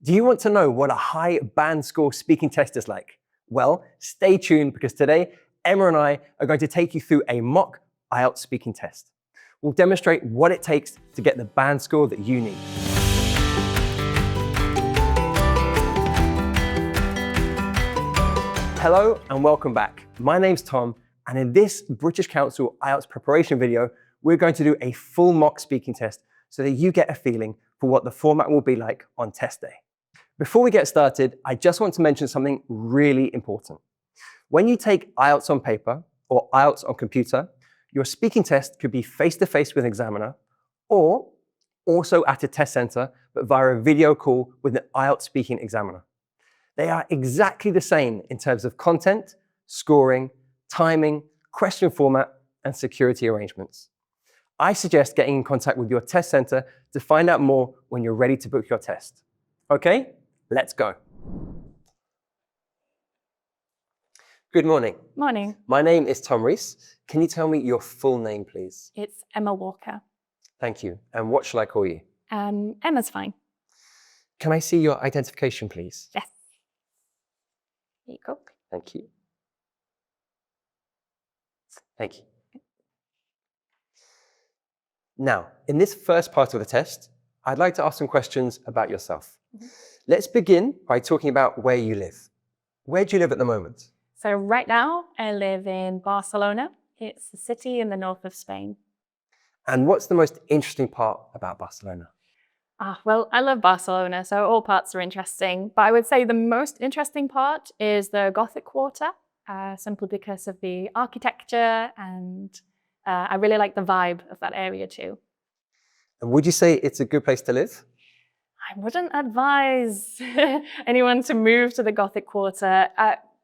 Do you want to know what a high band score speaking test is like? Well, stay tuned because today Emma and I are going to take you through a mock IELTS speaking test. We'll demonstrate what it takes to get the band score that you need. Hello and welcome back. My name's Tom, and in this British Council IELTS preparation video, we're going to do a full mock speaking test so that you get a feeling for what the format will be like on test day. Before we get started, I just want to mention something really important. When you take IELTS on paper or IELTS on computer, your speaking test could be face-to-face with an examiner or also at a test center, but via a video call with an IELTS speaking examiner. They are exactly the same in terms of content, scoring, timing, question format, and security arrangements. I suggest getting in contact with your test center to find out more when you're ready to book your test. Okay, let's go. Good morning. Morning. My name is Tom Rees. Can you tell me your full name, please? It's Emma Walker. Thank you. And what shall I call you? Emma's fine. Can I see your identification, please? Yes. Here you go. Thank you. Thank you. Now, in this first part of the test, I'd like to ask some questions about yourself. Let's begin by talking about where you live. Where do you live at the moment? So right now, I live in Barcelona. It's a city in the north of Spain. And what's the most interesting part about Barcelona? Well, I love Barcelona, so all parts are interesting. But I would say the most interesting part is the Gothic Quarter, simply because of the architecture, and I really like the vibe of that area too. And would you say it's a good place to live? I wouldn't advise anyone to move to the Gothic Quarter,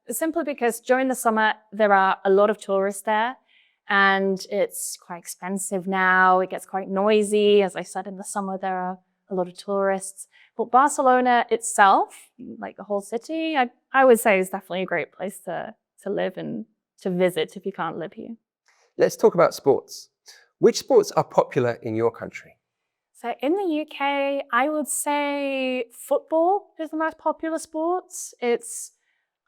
simply because during the summer, there are a lot of tourists there, and it's quite expensive now. It gets quite noisy. As I said, in the summer, there are a lot of tourists. But Barcelona itself, like the whole city, I would say is definitely a great place to live and to visit if you can't live here. Let's talk about sports. Which sports are popular in your country? So in the UK, I would say football is the most popular sport. It's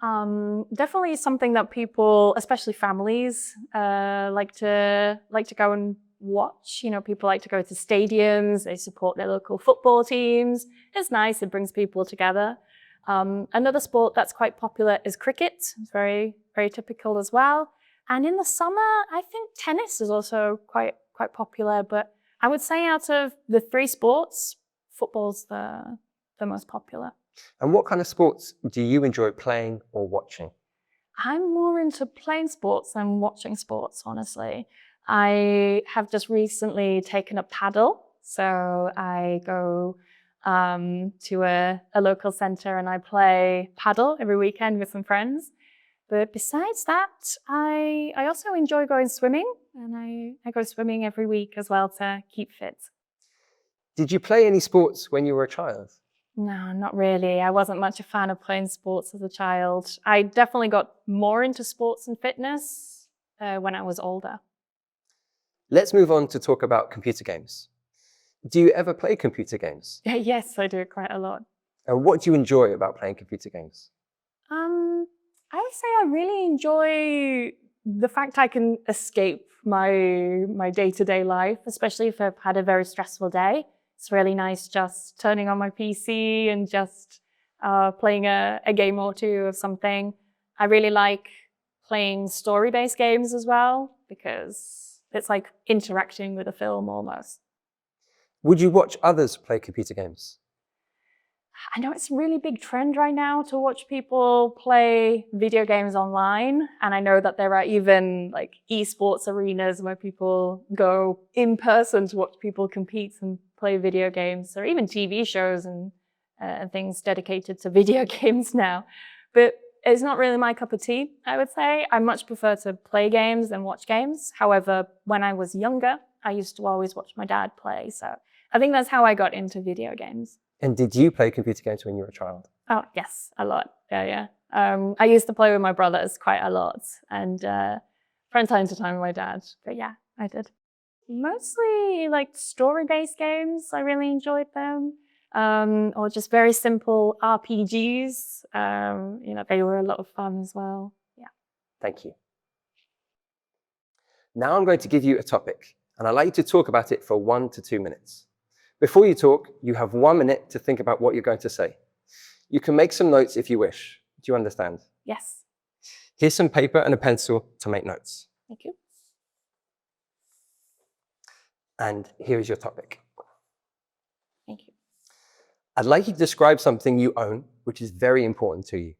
definitely something that people, especially families, like to go and watch. You know, people like to go to stadiums. They support their local football teams. It's nice. It brings people together. Another sport that's quite popular is cricket. It's very, very typical as well. And in the summer, I think tennis is also quite popular. But I would say out of the three sports, football's the most popular. And what kind of sports do you enjoy playing or watching? I'm more into playing sports than watching sports, honestly. I have just recently taken up paddle. So I go to a local center and I play paddle every weekend with some friends. But besides that, I also enjoy going swimming, and I go swimming every week as well to keep fit. Did you play any sports when you were a child? No, not really. I wasn't much a fan of playing sports as a child. I definitely got more into sports and fitness when I was older. Let's move on to talk about computer games. Do you ever play computer games? Yes, I do quite a lot. And what do you enjoy about playing computer games? I would say I really enjoy the fact I can escape my day-to-day life, especially if I've had a very stressful day. It's really nice just turning on my PC and just playing a game or two of something. I really like playing story-based games as well, because it's like interacting with a film almost. Would you watch others play computer games? I know it's a really big trend right now to watch people play video games online. And I know that there are even like esports arenas where people go in person to watch people compete and play video games. There are even TV shows and things dedicated to video games now. But it's not really my cup of tea, I would say. I much prefer to play games than watch games. However, when I was younger, I used to always watch my dad play. So I think that's how I got into video games. And did you play computer games when you were a child? Oh, yes, a lot. Yeah. I used to play with my brothers quite a lot, and from time to time with my dad. But yeah, I did. Mostly like story-based games. I really enjoyed them. or just very simple RPGs. They were a lot of fun as well. Yeah. Thank you. Now I'm going to give you a topic, and I'd like you to talk about it for 1 to 2 minutes. Before you talk, you have 1 minute to think about what you're going to say. You can make some notes if you wish. Do you understand? Yes. Here's some paper and a pencil to make notes. Thank you. And here is your topic. Thank you. I'd like you to describe something you own, which is very important to you.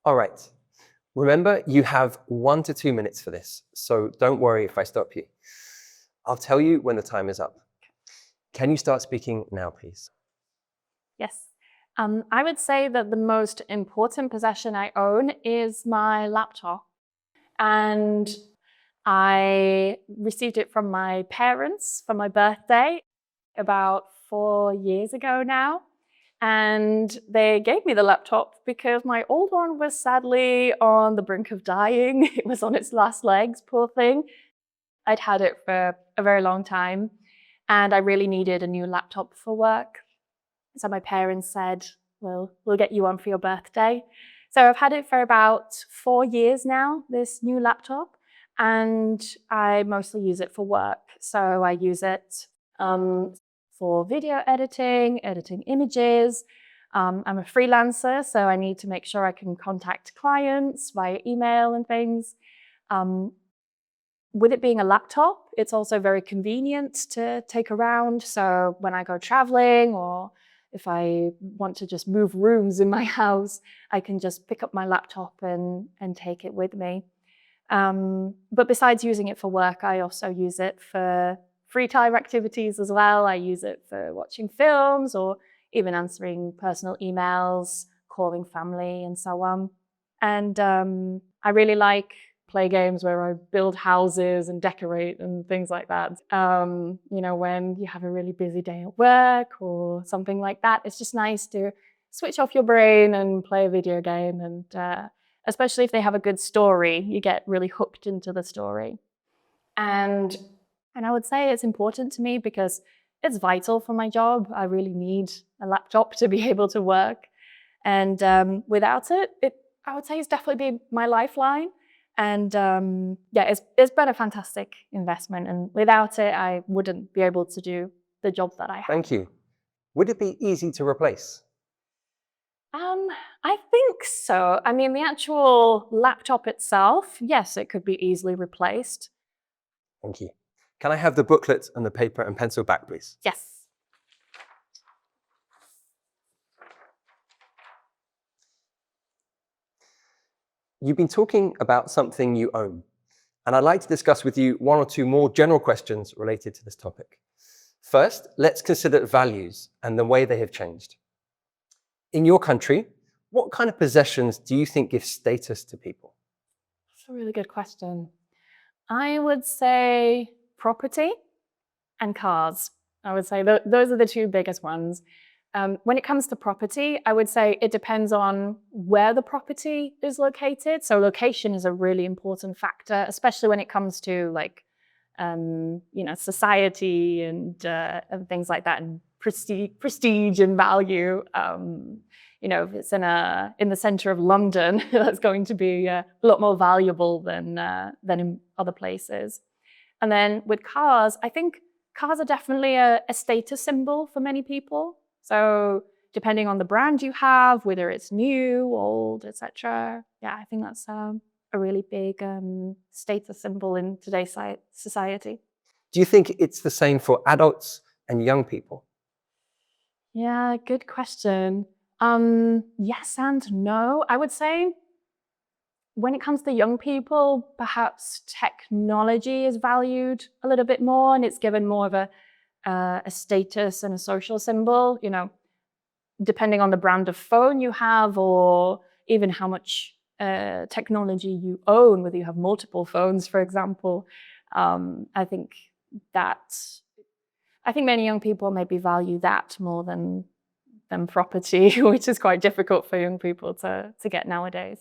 All right. Remember, you have 1 to 2 minutes for this, so don't worry if I stop you. I'll tell you when the time is up. Can you start speaking now, please? Yes. I would say that the most important possession I own is my laptop. And I received it from my parents for my birthday about 4 years ago now. And they gave me the laptop because my old one was sadly on the brink of dying. It was on its last legs, poor thing. I'd had it for a very long time, and I really needed a new laptop for work. So my parents said, well, we'll get you one for your birthday. So I've had it for about 4 years now, this new laptop, and I mostly use it for work. So I use it for video editing images. I'm a freelancer, so I need to make sure I can contact clients via email and things. With it being a laptop, it's also very convenient to take around. So when I go traveling, or if I want to just move rooms in my house, I can just pick up my laptop and take it with me. But besides using it for work, I also use it for free time activities as well. I use it for watching films or even answering personal emails, calling family, and so on. And I really like play games where I build houses and decorate and things like that. When you have a really busy day at work or something like that, it's just nice to switch off your brain and play a video game. And especially if they have a good story, you get really hooked into the story. And I would say it's important to me because it's vital for my job. I really need a laptop to be able to work. And without it, I would say it's definitely been my lifeline. And it's been a fantastic investment. And without it, I wouldn't be able to do the job that I have. Thank you. Would it be easy to replace? I think so. I mean, the actual laptop itself, yes, it could be easily replaced. Thank you. Can I have the booklet and the paper and pencil back, please? Yes. You've been talking about something you own, and I'd like to discuss with you 1 or 2 more general questions related to this topic. First, let's consider values and the way they have changed. In your country, what kind of possessions do you think give status to people? That's a really good question. I would say property and cars. I would say those are the 2 biggest ones. When it comes to property, I would say it depends on where the property is located. So location is a really important factor, especially when it comes to society and things like that, and prestige and value. If it's in the center of London, that's going to be a lot more valuable than in other places. And then with cars, I think cars are definitely a status symbol for many people. So depending on the brand you have, whether it's new, old, etc. Yeah, I think that's a really big status symbol in today's society. Do you think it's the same for adults and young people? Yeah, good question. Yes and no. I would say when it comes to young people, perhaps technology is valued a little bit more and it's given more of a status and a social symbol, you know, depending on the brand of phone you have or even how much technology you own, whether you have multiple phones, for example. I think many young people maybe value that more than property, which is quite difficult for young people to get nowadays.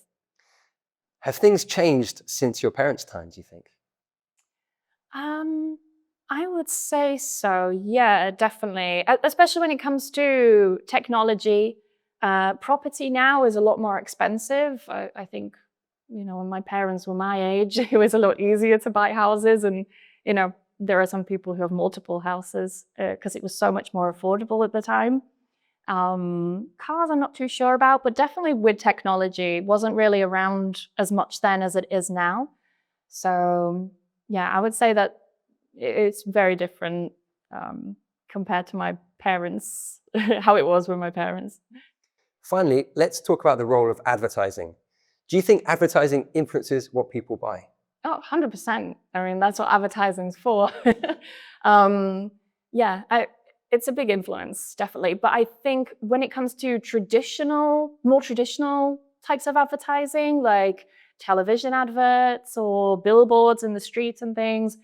Have things changed since your parents' time, do you think? I would say so, yeah, definitely. Especially when it comes to technology. Property now is a lot more expensive. I think, you know, when my parents were my age, it was a lot easier to buy houses. And, you know, there are some people who have multiple houses because it was so much more affordable at the time. Cars I'm not too sure about, but definitely with technology, it wasn't really around as much then as it is now. So yeah, I would say that it's very different compared to my parents, how it was with my parents. Finally, let's talk about the role of advertising. Do you think advertising influences what people buy? Oh, 100%. I mean, that's what advertising's for. Yeah, it's a big influence, definitely. But I think when it comes to more traditional types of advertising, like television adverts or billboards in the streets and things,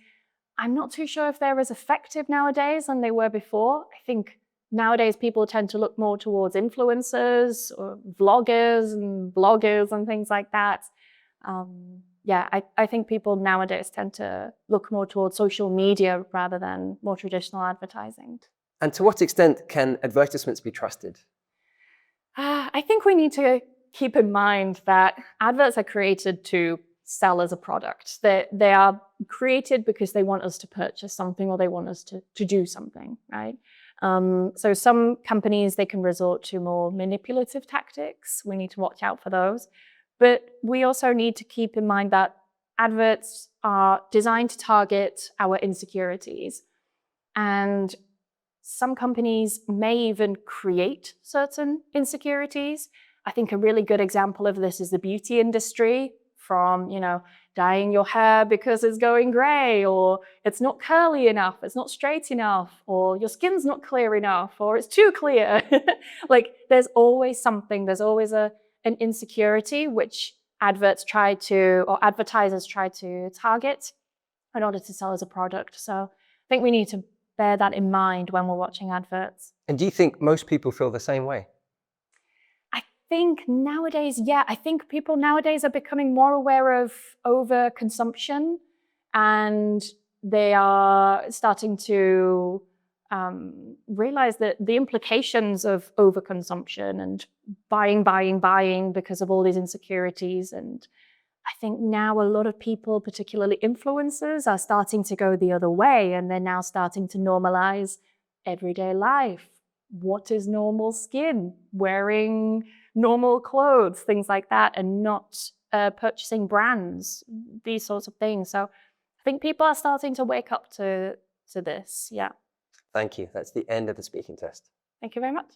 I'm not too sure if they're as effective nowadays than they were before. I think nowadays people tend to look more towards influencers or vloggers and bloggers and things like that. Yeah, I think people nowadays tend to look more towards social media rather than more traditional advertising. And to what extent can advertisements be trusted? I think we need to keep in mind that adverts are created to sell as a product. They are created because they want us to purchase something or they want us to do something, right? So some companies, they can resort to more manipulative tactics. We need to watch out for those. But we also need to keep in mind that adverts are designed to target our insecurities. And some companies may even create certain insecurities. I think a really good example of this is the beauty industry, from, you know, dyeing your hair because it's going gray, or it's not curly enough, it's not straight enough, or your skin's not clear enough, or it's too clear. Like, there's always something, there's always an insecurity which advertisers try to target in order to sell as a product. So I think we need to bear that in mind when we're watching adverts. And do you think most people feel the same way? I think nowadays, yeah, I think people nowadays are becoming more aware of overconsumption, and they are starting to realize that the implications of overconsumption and buying because of all these insecurities. And I think now a lot of people, particularly influencers, are starting to go the other way, and they're now starting to normalize everyday life. What is normal skin? Wearing normal clothes, things like that, and not purchasing brands, these sorts of things. So I think people are starting to wake up to this, yeah. Thank you. That's the end of the speaking test. Thank you very much.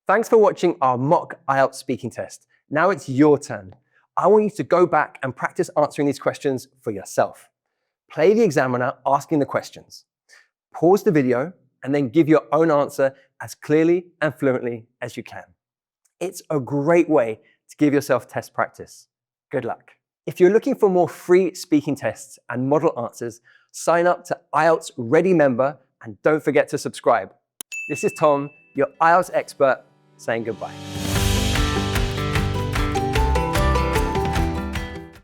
Thanks for watching our mock IELTS speaking test. Now it's your turn. I want you to go back and practice answering these questions for yourself. Play the examiner asking the questions. Pause the video and then give your own answer as clearly and fluently as you can. It's a great way to give yourself test practice. Good luck. If you're looking for more free speaking tests and model answers, sign up to IELTS Ready member and don't forget to subscribe. This is Tom, your IELTS expert, saying goodbye.